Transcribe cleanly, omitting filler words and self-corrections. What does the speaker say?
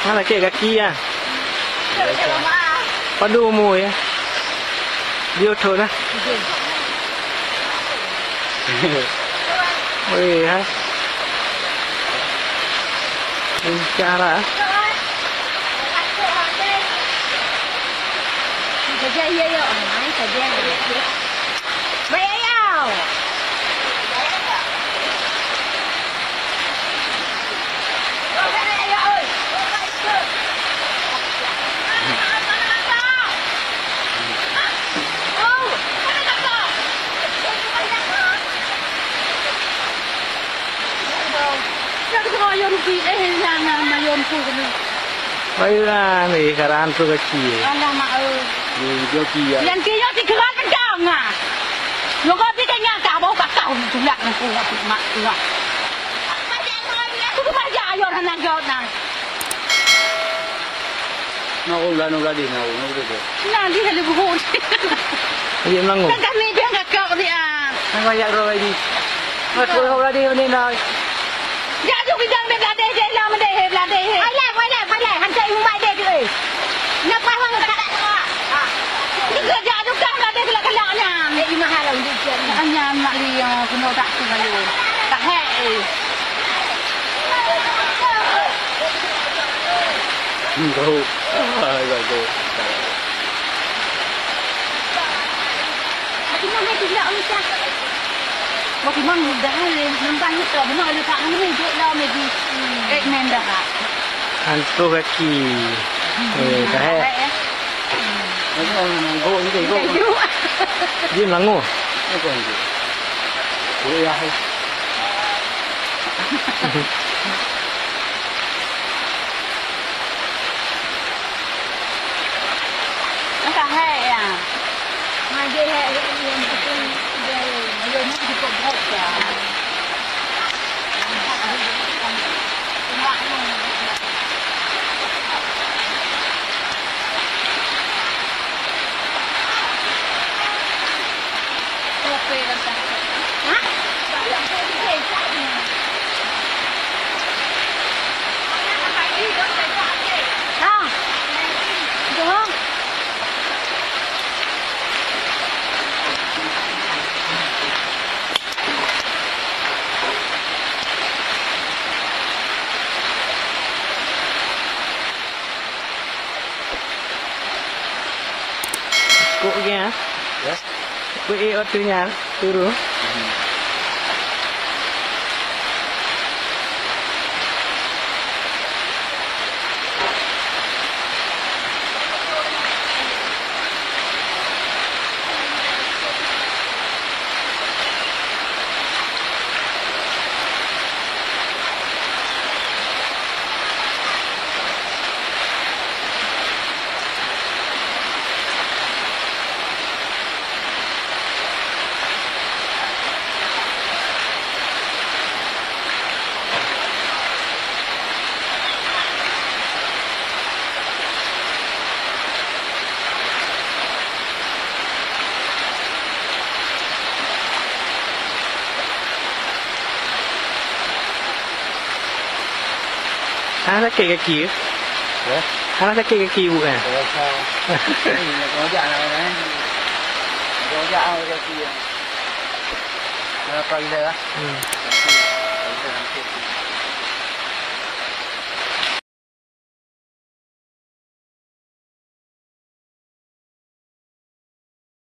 Mana kek kaki ya? Padu mu ya. Dia thô đó. Ôi ha. Cara. Kerja ya ya, main kerja. Bayar ya. Baiklah ni keran tu kecil. Alah mak ơi. Ni joki ya. Yang kia thì keran kan kau ngah. Lo kau pergi nyaka bawa kau tu nak aku mak tu. Aku tu macam ayor nak kau nak. Nak di nak dia. Nanti kalau buhun. Dia melangu. Kan ni dia nak kau dia. Nak banyak roy di. Nak kau dah di ni nak. Ya tu kita nak ada je lah ada he lah ada he. Hai hantar ibu mai dia tu. Nak faham tak? Kita jadi kan ada kelak-kelaknya. Ibu mahal lah untuk dia. Hanya nak dia kena tak tu kalau. Tak he. Go. Go. Bagaimana tidak usah. Bagaimana mudah le, nampak ni tak benar le tak ni je lah lagi. Ekmen dah. Hantu kaki. Dah hai. Go ni go. Dia melangu. Apa ni? Boleh ya hai. Tak hai ya. Mai dia hai yang betul dia dia nak cukup berat dah. Koknya. Ya. Kok otunya turun. Ada kaki. Ya. Ada kaki bukan? Gojak lah kan. Gojak kaki. Berapa gila lah?